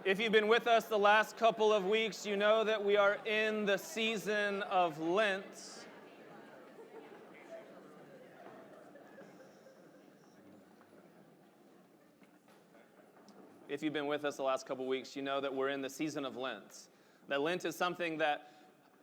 If you've been with us the last couple of weeks, you know that we are in the season of Lent. If you've been with us the last couple of weeks, you know that we're in the season of Lent. That Lent is something that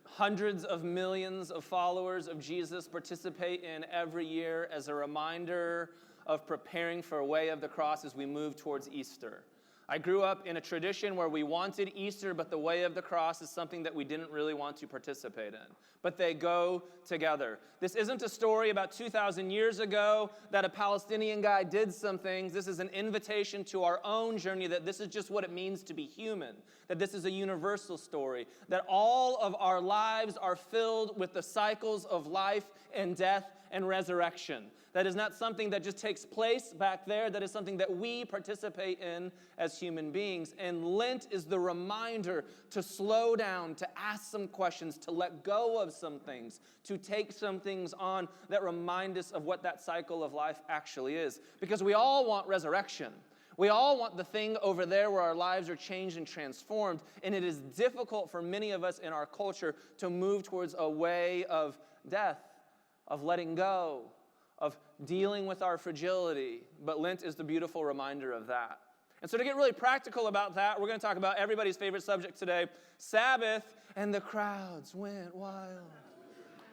hundreds of millions of followers of Jesus participate in every year as a reminder of preparing for a way of the cross as we move towards Easter. I grew up in a tradition where we wanted Easter, but the way of the cross is something that we didn't really want to participate in. But they go together. This isn't a story about 2,000 years ago that a Palestinian guy did some things. This is an invitation to our own journey, that this is just what it means to be human, that this is a universal story, that all of our lives are filled with the cycles of life and death and resurrection. That is not something that just takes place back there. That is something that we participate in as human beings. And Lent is the reminder to slow down, to ask some questions, to let go of some things, to take some things on that remind us of what that cycle of life actually is. Because we all want resurrection. We all want the thing over there where our lives are changed and transformed. And it is difficult for many of us in our culture to move towards a way of death, of letting go, of dealing with our fragility. But Lent is the beautiful reminder of that. And so to get really practical about that, we're going to talk about everybody's favorite subject today, Sabbath, and the crowds went wild.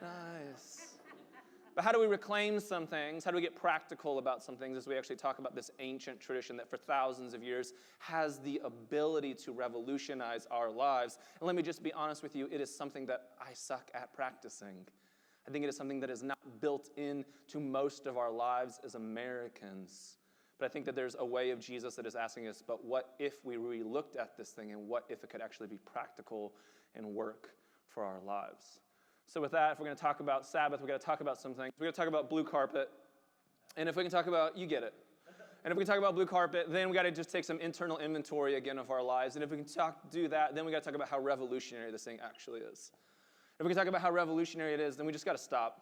Nice. But how do we reclaim some things? How do we get practical about some things as we actually talk about this ancient tradition that for thousands of years has the ability to revolutionize our lives? And let me just be honest with you, it is something that I suck at practicing. I think it is something that is not built into most of our lives as Americans. But I think that there's a way of Jesus that is asking us, but what if we really looked at this thing, and what if it could actually be practical and work for our lives? So with that, if we're going to talk about Sabbath, we're going to talk about some things. We're going to talk about blue carpet. And if we can talk about, you get it. And if we can talk about blue carpet, then we got to just take some internal inventory again of our lives. And if we can do that, then we got to talk about how revolutionary this thing actually is. If we can talk about how revolutionary it is, then we just got to stop.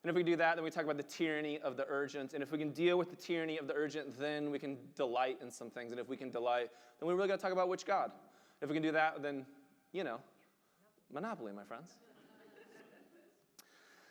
And if we do that, then we talk about the tyranny of the urgent. And if we can deal with the tyranny of the urgent, then we can delight in some things. And if we can delight, then we really got to talk about which God. If we can do that, then, Monopoly, my friends.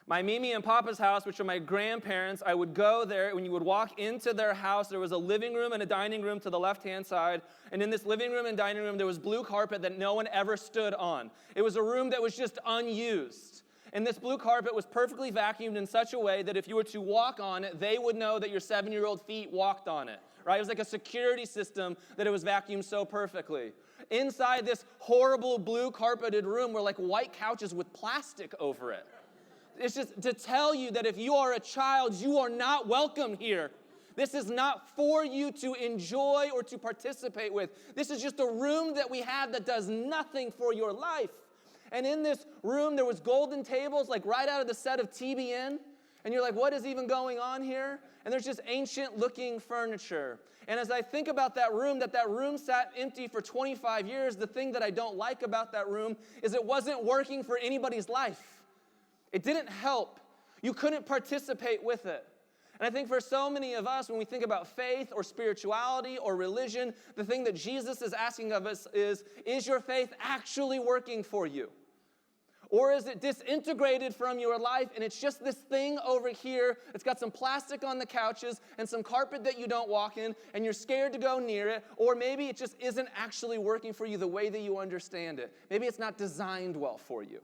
My Mimi and Papa's house, which are my grandparents, I would go there. When you would walk into their house, there was a living room and a dining room to the left-hand side. And in this living room and dining room, there was blue carpet that no one ever stood on. It was a room that was just unused. And this blue carpet was perfectly vacuumed in such a way that if you were to walk on it, they would know that your 7-year-old feet walked on it. Right? It was like a security system that it was vacuumed so perfectly. Inside this horrible blue carpeted room were like white couches with plastic over it. It's just to tell you that if you are a child, you are not welcome here. This is not for you to enjoy or to participate with. This is just a room that we have that does nothing for your life. And in this room, there was golden tables, like right out of the set of TBN. And you're like, what is even going on here? And there's just ancient-looking furniture. And as I think about that room sat empty for 25 years, the thing that I don't like about that room is it wasn't working for anybody's life. It didn't help. You couldn't participate with it. And I think for so many of us, when we think about faith or spirituality or religion, the thing that Jesus is asking of us is your faith actually working for you? Or is it disintegrated from your life and it's just this thing over here? It's got some plastic on the couches and some carpet that you don't walk in and you're scared to go near it. Or maybe it just isn't actually working for you the way that you understand it. Maybe it's not designed well for you.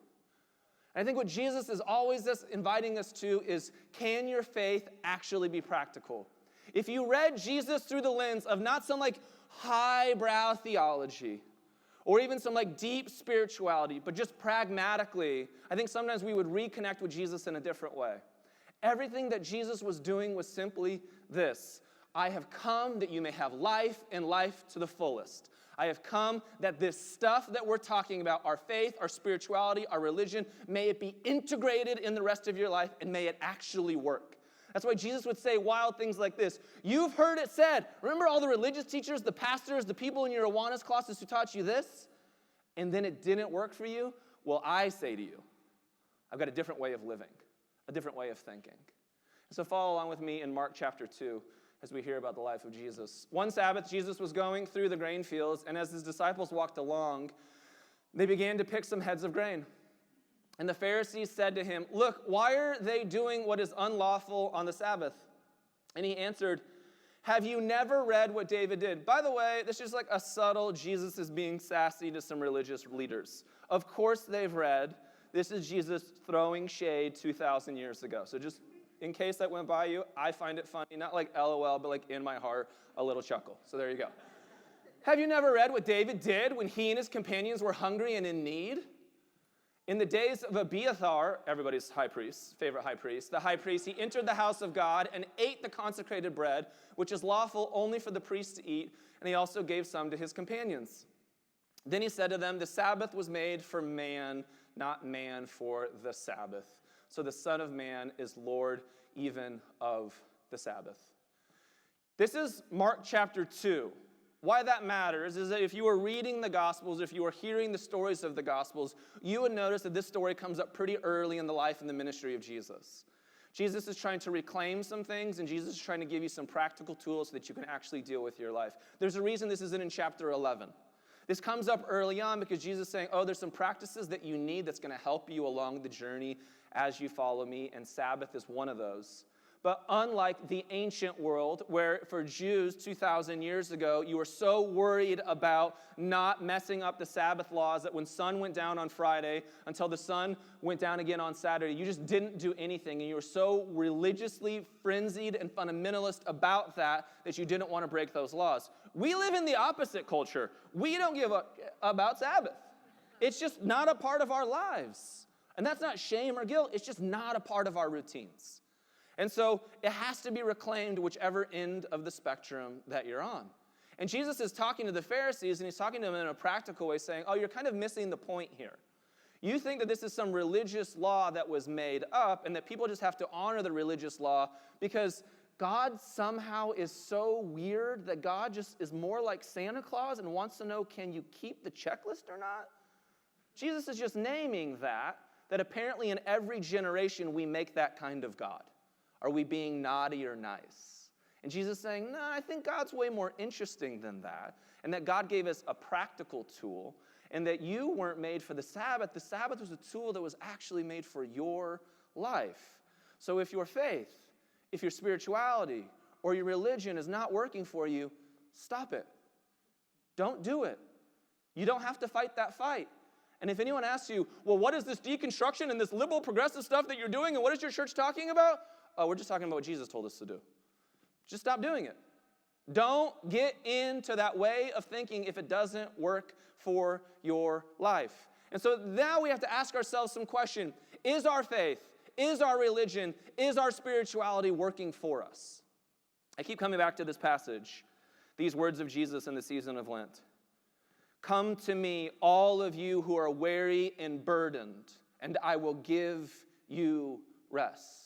I think what Jesus is always inviting us to is, can your faith actually be practical? If you read Jesus through the lens of not some like highbrow theology or even some like deep spirituality, but just pragmatically, I think sometimes we would reconnect with Jesus in a different way. Everything that Jesus was doing was simply this: I have come that you may have life and life to the fullest. I have come that this stuff that we're talking about, our faith, our spirituality, our religion, may it be integrated in the rest of your life and may it actually work. That's why Jesus would say wild things like this. You've heard it said. Remember all the religious teachers, the pastors, the people in your Awanas classes who taught you this? And then it didn't work for you? Well, I say to you, I've got a different way of living, a different way of thinking. So follow along with me in Mark chapter 2. as we hear about the life of Jesus. One Sabbath, Jesus was going through the grain fields, and as his disciples walked along, they began to pick some heads of grain. And the Pharisees said to him, "Look, why are they doing what is unlawful on the Sabbath?" And he answered, "Have you never read what David did?" By the way, this is like a subtle Jesus is being sassy to some religious leaders. Of course they've read. This is Jesus throwing shade 2,000 years ago. So just in case that went by you, I find it funny. Not like LOL, but like in my heart, a little chuckle. So there you go. Have you never read what David did when he and his companions were hungry and in need? In the days of Abiathar, everybody's high priest, favorite high priest, the high priest, he entered the house of God and ate the consecrated bread, which is lawful only for the priest to eat, and he also gave some to his companions. Then he said to them, "The Sabbath was made for man, not man for the Sabbath. So the Son of Man is Lord even of the Sabbath." This is Mark chapter 2. Why that matters is that if you were reading the Gospels, if you were hearing the stories of the Gospels, you would notice that this story comes up pretty early in the life and the ministry of Jesus. Jesus is trying to reclaim some things, and Jesus is trying to give you some practical tools so that you can actually deal with your life. There's a reason this isn't in chapter 11. This comes up early on because Jesus is saying, there's some practices that you need that's going to help you along the journey as you follow me, and Sabbath is one of those. But unlike the ancient world, where for Jews 2,000 years ago, you were so worried about not messing up the Sabbath laws that when sun went down on Friday until the sun went down again on Saturday, you just didn't do anything. And you were so religiously frenzied and fundamentalist about that you didn't want to break those laws. We live in the opposite culture. We don't give a about Sabbath. It's just not a part of our lives. And that's not shame or guilt. It's just not a part of our routines. And so it has to be reclaimed whichever end of the spectrum that you're on. And Jesus is talking to the Pharisees, and he's talking to them in a practical way, saying, you're kind of missing the point here. You think that this is some religious law that was made up, and that people just have to honor the religious law because God somehow is so weird that God just is more like Santa Claus and wants to know, can you keep the checklist or not? Jesus is just naming that apparently in every generation we make that kind of God. Are we being naughty or nice? And Jesus is saying, no, I think God's way more interesting than that, and that God gave us a practical tool, and that you weren't made for the Sabbath. The Sabbath was a tool that was actually made for your life. So if your faith, if your spirituality, or your religion is not working for you, stop it. Don't do it. You don't have to fight that fight. And if anyone asks you, well, what is this deconstruction and this liberal progressive stuff that you're doing, and what is your church talking about? We're just talking about what Jesus told us to do. Just stop doing it. Don't get into that way of thinking if it doesn't work for your life. And so now we have to ask ourselves some question. Is our faith, is our religion, is our spirituality working for us? I keep coming back to this passage, these words of Jesus in the season of Lent. Come to me, all of you who are weary and burdened, and I will give you rest.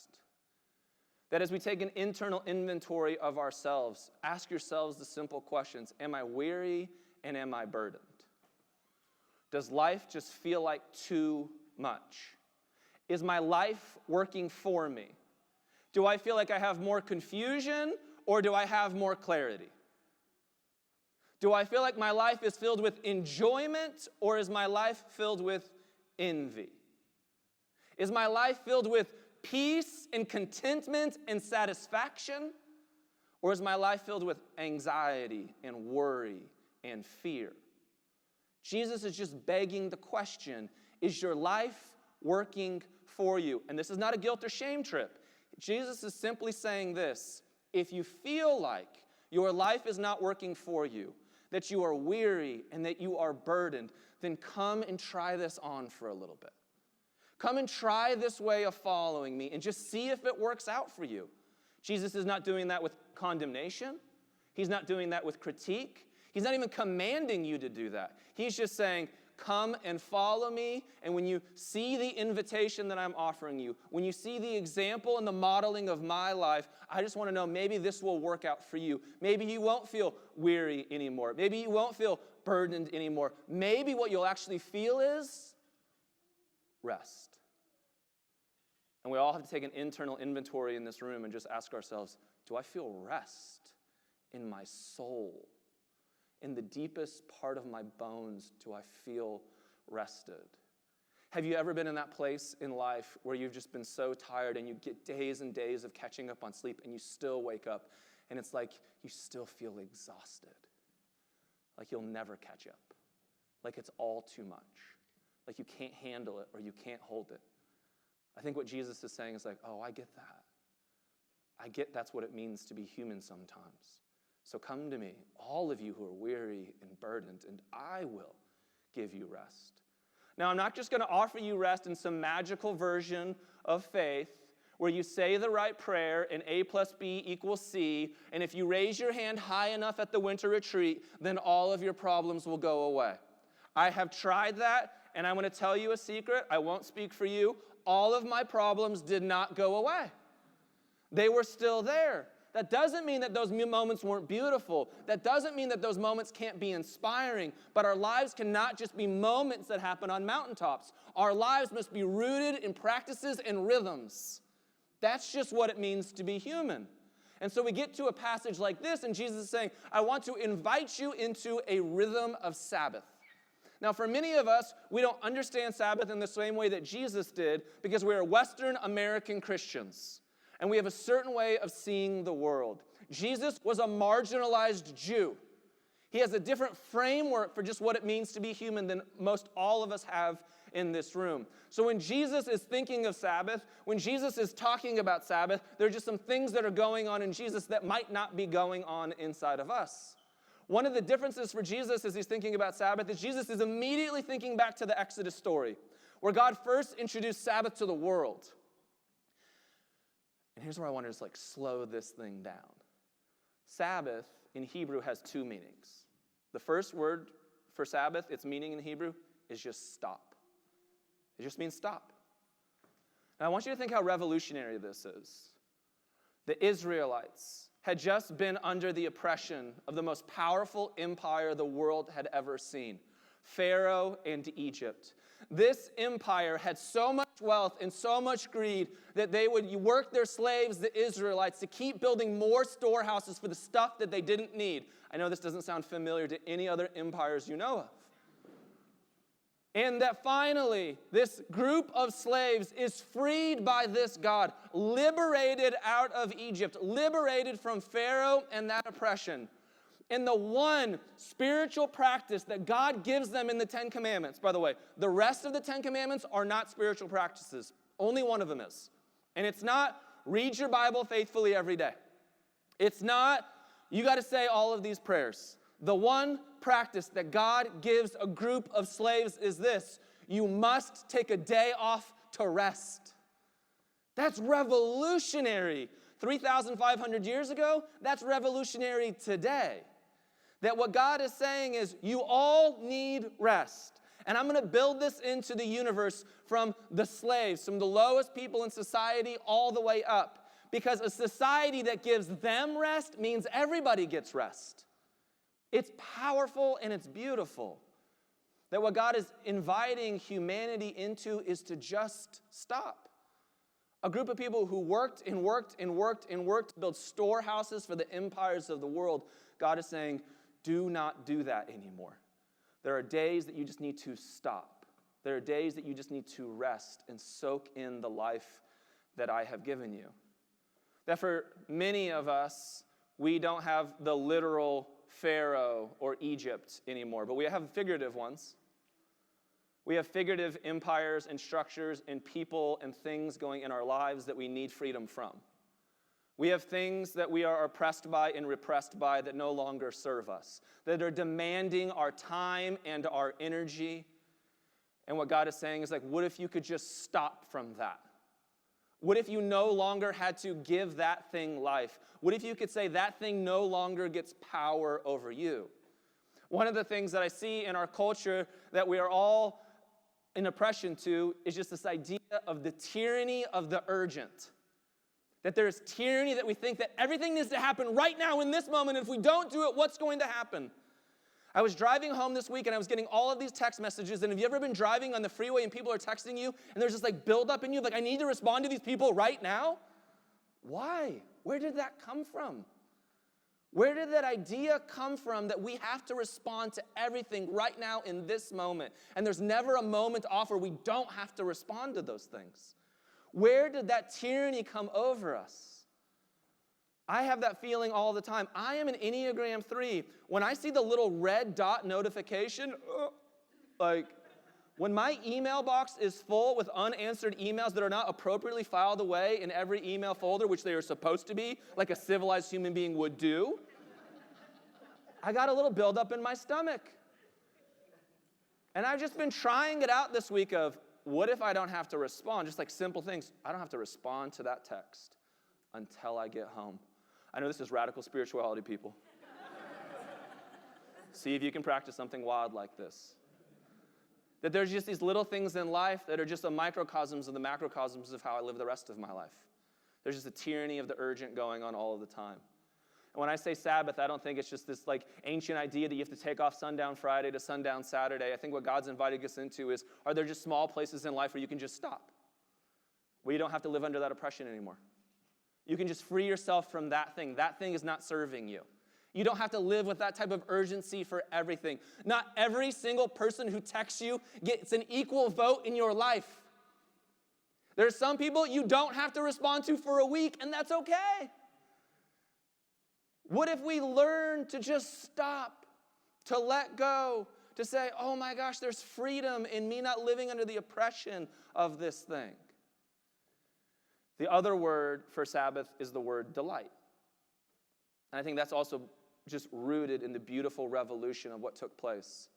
That as we take an internal inventory of ourselves, ask yourselves the simple questions. Am I weary and am I burdened? Does life just feel like too much? Is my life working for me? Do I feel like I have more confusion or do I have more clarity? Do I feel like my life is filled with enjoyment or is my life filled with envy? Is my life filled with peace and contentment and satisfaction? Or is my life filled with anxiety and worry and fear? Jesus is just begging the question, is your life working for you? And this is not a guilt or shame trip. Jesus is simply saying this, if you feel like your life is not working for you, that you are weary and that you are burdened, then come and try this on for a little bit. Come and try this way of following me and just see if it works out for you. Jesus is not doing that with condemnation. He's not doing that with critique. He's not even commanding you to do that. He's just saying, come and follow me, and when you see the invitation that I'm offering you, when you see the example and the modeling of my life, I just want to know maybe this will work out for you. Maybe you won't feel weary anymore. Maybe you won't feel burdened anymore. Maybe what you'll actually feel is rest. And we all have to take an internal inventory in this room and just ask ourselves, do I feel rest in my soul? In the deepest part of my bones, do I feel rested? Have you ever been in that place in life where you've just been so tired and you get days and days of catching up on sleep and you still wake up and it's like you still feel exhausted? Like you'll never catch up. Like it's all too much. Like you can't handle it or you can't hold it. I think what Jesus is saying is like, oh, I get that. I get that's what it means to be human sometimes. So come to me, all of you who are weary and burdened, and I will give you rest. Now, I'm not just going to offer you rest in some magical version of faith where you say the right prayer and A plus B equals C, and if you raise your hand high enough at the winter retreat, then all of your problems will go away. I have tried that, and I'm going to tell you a secret. I won't speak for you. All of my problems did not go away. They were still there. That doesn't mean that those moments weren't beautiful. That doesn't mean that those moments can't be inspiring. But our lives cannot just be moments that happen on mountaintops. Our lives must be rooted in practices and rhythms. That's just what it means to be human. And so we get to a passage like this, and Jesus is saying, I want to invite you into a rhythm of Sabbath. Now, for many of us, we don't understand Sabbath in the same way that Jesus did because we are Western American Christians. And we have a certain way of seeing the world. Jesus was a marginalized Jew. He has a different framework for just what it means to be human than most all of us have in this room. So when Jesus is thinking of Sabbath, when Jesus is talking about Sabbath, there are just some things that are going on in Jesus that might not be going on inside of us. One of the differences for Jesus as he's thinking about Sabbath is Jesus is immediately thinking back to the Exodus story, where God first introduced Sabbath to the world. And here's where I want to just slow this thing down. Sabbath in Hebrew has two meanings. The first word for Sabbath, its meaning in Hebrew, is just stop. It just means stop. And I want you to think how revolutionary this is. The Israelites had just been under the oppression of the most powerful empire the world had ever seen, Pharaoh and Egypt. This empire had so much wealth and so much greed that they would work their slaves, the Israelites, to keep building more storehouses for the stuff that they didn't need. I know this doesn't sound familiar to any other empires you know of. And that finally, this group of slaves is freed by this God, liberated out of Egypt, liberated from Pharaoh and that oppression. And the one spiritual practice that God gives them in the Ten Commandments, by the way, the rest of the Ten Commandments are not spiritual practices. Only one of them is. And it's not read your Bible faithfully every day. It's not you got to say all of these prayers. The one practice that God gives a group of slaves is this: you must take a day off to rest. That's revolutionary. 3,500 years ago, that's revolutionary today. That what God is saying is you all need rest. And I'm going to build this into the universe from the slaves, from the lowest people in society all the way up. Because a society that gives them rest means everybody gets rest. It's powerful and it's beautiful. That what God is inviting humanity into is to just stop. A group of people who worked and worked and worked and worked to build storehouses for the empires of the world. God is saying, do not do that anymore. There are days that you just need to stop. There are days that you just need to rest and soak in the life that I have given you. That for many of us, we don't have the literal Pharaoh or Egypt anymore, but we have figurative ones. We have figurative empires and structures and people and things going in our lives that we need freedom from. We have things that we are oppressed by and repressed by that no longer serve us, that are demanding our time and our energy. And what God is saying is what if you could just stop from that? What if you no longer had to give that thing life? What if you could say that thing no longer gets power over you? One of the things that I see in our culture that we are all in oppression to is just this idea of the tyranny of the urgent. That there's tyranny that we think that everything needs to happen right now in this moment. And if we don't do it, what's going to happen? I was driving home this week and I was getting all of these text messages. And have you ever been driving on the freeway and people are texting you and there's this like buildup in you, like I need to respond to these people right now? Why? Where did that come from? Where did that idea come from that we have to respond to everything right now in this moment? And there's never a moment off where we don't have to respond to those things. Where did that tyranny come over us? I have that feeling all the time. I am an Enneagram 3. When I see the little red dot notification, like when my email box is full with unanswered emails that are not appropriately filed away in every email folder, which they are supposed to be, like a civilized human being would do, I got a little buildup in my stomach. And I've just been trying it out this week of, what if I don't have to respond? Just like simple things. I don't have to respond to that text until I get home. I know this is radical spirituality, people. See if you can practice something wild like this. That there's just these little things in life that are just a microcosms of the macrocosms of how I live the rest of my life. There's just a tyranny of the urgent going on all of the time. And when I say Sabbath, I don't think it's just this like ancient idea that you have to take off sundown Friday to sundown Saturday. I think what God's invited us into is, are there just small places in life where you can just stop? Where you don't have to live under that oppression anymore. You can just free yourself from that thing. That thing is not serving you. You don't have to live with that type of urgency for everything. Not every single person who texts you gets an equal vote in your life. There's some people you don't have to respond to for a week, and that's okay. What if we learn to just stop, to let go, to say, oh my gosh, there's freedom in me not living under the oppression of this thing? The other word for Sabbath is the word delight. And I think that's also just rooted in the beautiful revolution of what took place.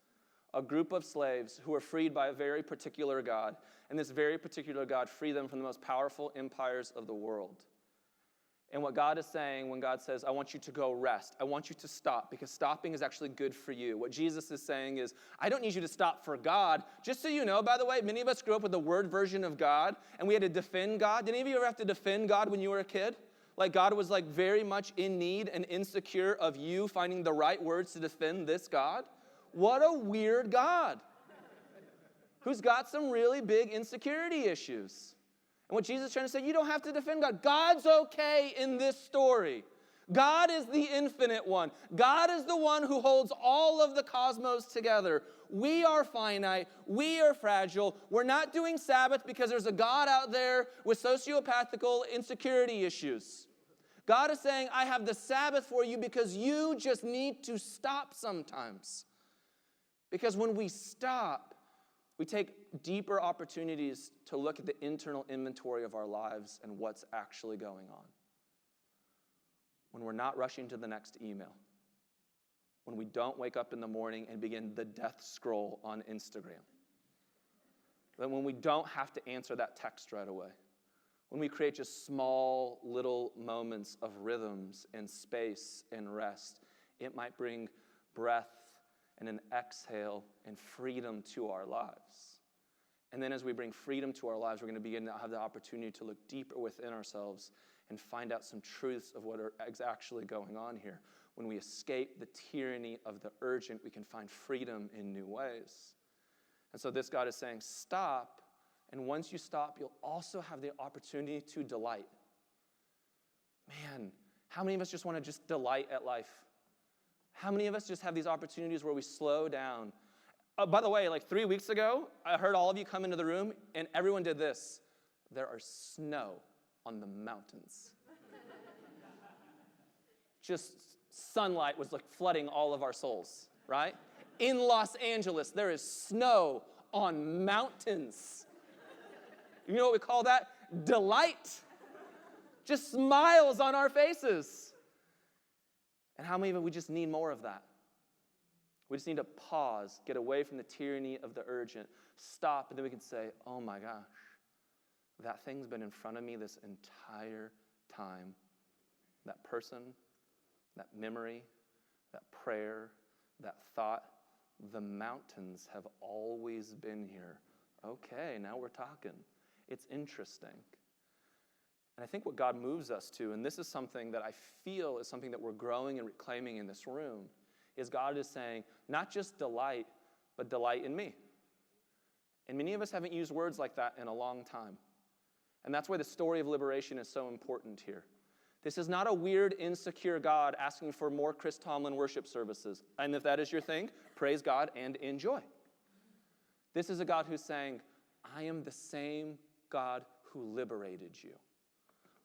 A group of slaves who were freed by a very particular God, and this very particular God freed them from the most powerful empires of the world. And what God is saying when God says, I want you to go rest, I want you to stop, because stopping is actually good for you. What Jesus is saying is, I don't need you to stop for God. Just so you know, by the way, many of us grew up with the word version of God, and we had to defend God. Did any of you ever have to defend God when you were a kid? Like God was like very much in need and insecure of you finding the right words to defend this God? What a weird God who's got some really big insecurity issues. And what Jesus is trying to say, you don't have to defend God. God's okay in this story. God is the infinite one. God is the one who holds all of the cosmos together. We are finite. We are fragile. We're not doing Sabbath because there's a God out there with sociopathical insecurity issues. God is saying, I have the Sabbath for you because you just need to stop sometimes. Because when we stop, we take deeper opportunities to look at the internal inventory of our lives and what's actually going on. When we're not rushing to the next email. When we don't wake up in the morning and begin the death scroll on Instagram. When we don't have to answer that text right away. When we create just small little moments of rhythms and space and rest, it might bring breath and an exhale and freedom to our lives. And then as we bring freedom to our lives, we're going to begin to have the opportunity to look deeper within ourselves and find out some truths of what is actually going on here. When we escape the tyranny of the urgent, we can find freedom in new ways. And so this God is saying, stop, and once you stop, you'll also have the opportunity to delight. Man, how many of us just want to just delight at life? How many of us just have these opportunities where we slow down? By the way, like 3 weeks ago, I heard all of you come into the room, and everyone did this. There are snow on the mountains. Just sunlight was like flooding all of our souls, right? In Los Angeles, there is snow on mountains. You know what we call that? Delight. Just smiles on our faces. And how many of it, we just need more of that? We just need to pause, get away from the tyranny of the urgent, stop, and then we can say, oh my gosh, that thing's been in front of me this entire time. That person, that memory, that prayer, that thought, the mountains have always been here. Okay, now we're talking. It's interesting. And I think what God moves us to, and this is something that I feel is something that we're growing and reclaiming in this room, is God is saying, not just delight, but delight in me. And many of us haven't used words like that in a long time. And that's why the story of liberation is so important here. This is not a weird, insecure God asking for more Chris Tomlin worship services. And if that is your thing, praise God and enjoy. This is a God who's saying, I am the same God who liberated you.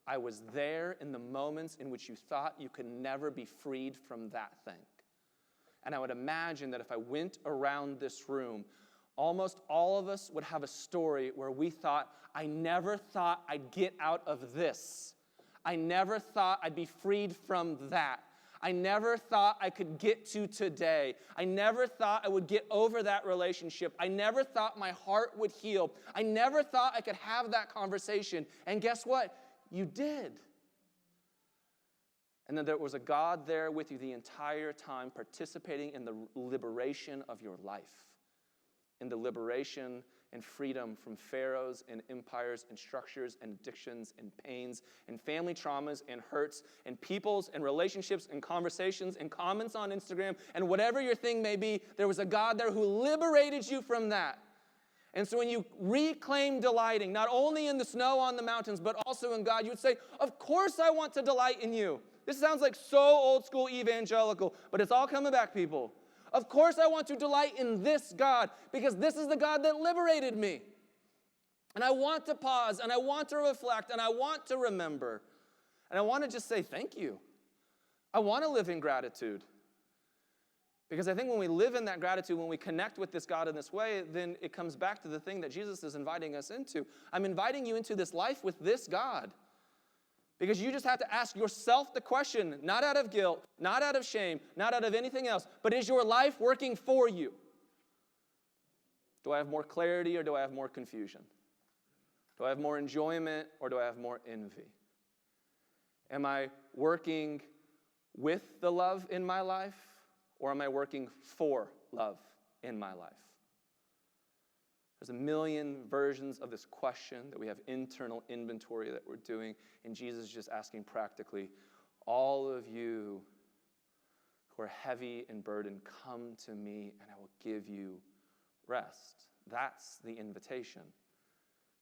I was there in the moments in which you thought you could never be freed from that thing. And I would imagine that if I went around this room, almost all of us would have a story where we thought, I never thought I'd get out of this. I never thought I'd be freed from that. I never thought I could get to today. I never thought I would get over that relationship. I never thought my heart would heal. I never thought I could have that conversation. And guess what? You did. And then there was a God there with you the entire time, participating in the liberation of your life, in the liberation and freedom from pharaohs and empires and structures and addictions and pains and family traumas and hurts and peoples and relationships and conversations and comments on Instagram and whatever your thing may be. There was a God there who liberated you from that. And so when you reclaim delighting, not only in the snow on the mountains, but also in God, you would say, of course I want to delight in you. This sounds like so old school evangelical, but it's all coming back, people. Of course I want to delight in this God, because this is the God that liberated me. And I want to pause, and I want to reflect, and I want to remember. And I want to just say thank you. I want to live in gratitude. Because I think when we live in that gratitude, when we connect with this God in this way, then it comes back to the thing that Jesus is inviting us into. I'm inviting you into this life with this God. Because you just have to ask yourself the question, not out of guilt, not out of shame, not out of anything else, but is your life working for you? Do I have more clarity or do I have more confusion? Do I have more enjoyment or do I have more envy? Am I working with the love in my life or am I working for love in my life? There's a million versions of this question that we have internal inventory that we're doing, and Jesus is just asking practically, all of you who are heavy and burdened, come to me and I will give you rest. That's the invitation.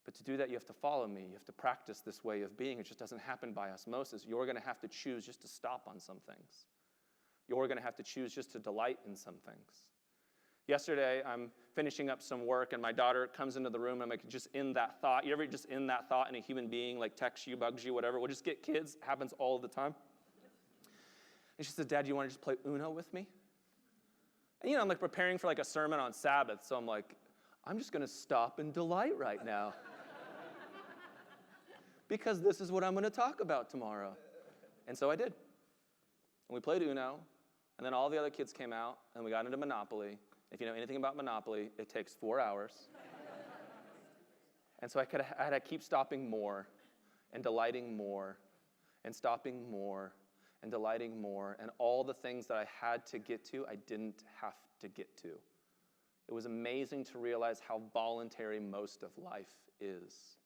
But to do that, you have to follow me. You have to practice this way of being. It just doesn't happen by osmosis. You're going to have to choose just to stop on some things. You're going to have to choose just to delight in some things. Yesterday, I'm finishing up some work, and my daughter comes into the room, and I'm like, just in that thought. You ever just in that thought, and a human being, like, texts you, bugs you, whatever? We'll just get kids. It happens all the time. And she said, Dad, do you want to just play Uno with me? And, I'm, like, preparing for, like, a sermon on Sabbath, so I'm like, I'm just going to stop and delight right now. Because this is what I'm going to talk about tomorrow. And so I did. And we played Uno, and then all the other kids came out, and we got into Monopoly. If you know anything about Monopoly, it takes 4 hours. And so I had to keep stopping more and delighting more and stopping more and delighting more. And all the things that I had to get to, I didn't have to get to. It was amazing to realize how voluntary most of life is.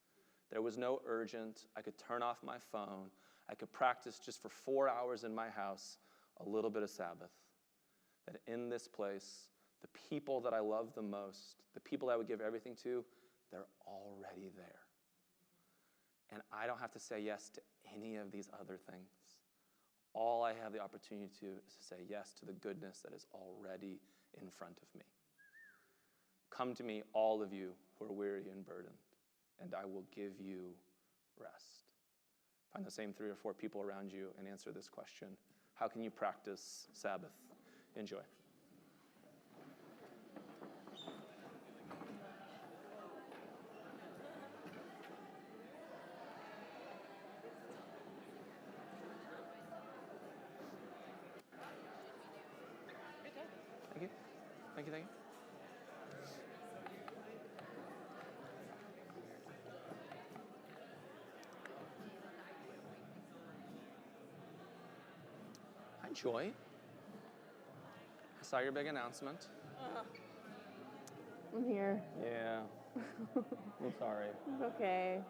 There was no urgent. I could turn off my phone. I could practice just for 4 hours in my house a little bit of Sabbath. That in this place, the people that I love the most, the people I would give everything to, they're already there. And I don't have to say yes to any of these other things. All I have the opportunity to is to say yes to the goodness that is already in front of me. Come to me, all of you who are weary and burdened, and I will give you rest. Find the same 3 or 4 people around you and answer this question. How can you practice Sabbath? Enjoy. Thank you. Thank you, thank you. Hi, Joy. I saw your big announcement. I'm here. Yeah. I'm sorry. It's okay.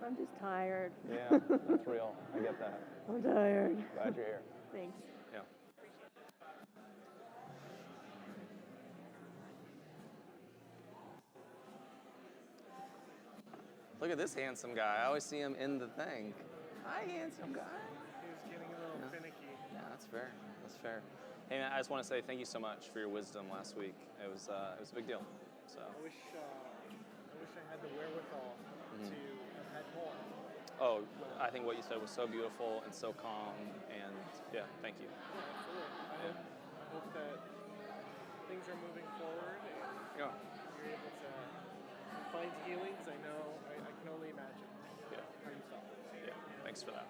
I'm just tired. Yeah, that's real. I get that. I'm tired. Glad you're here. Thanks. Yeah. Look at this handsome guy. I always see him in the thing. Hi, handsome guy. He was getting a little finicky. Yeah, that's fair. That's fair. Hey, man, I just want to say thank you so much for your wisdom last week. It was a big deal. So. I wish I had the wherewithal to have had more. Oh, I think what you said was so beautiful and so calm, and yeah, thank you. Absolutely. I hope that things are moving forward and Yeah. you're able to find healings. I know, I can only imagine Yeah. how you felt. Yeah. Thanks for that.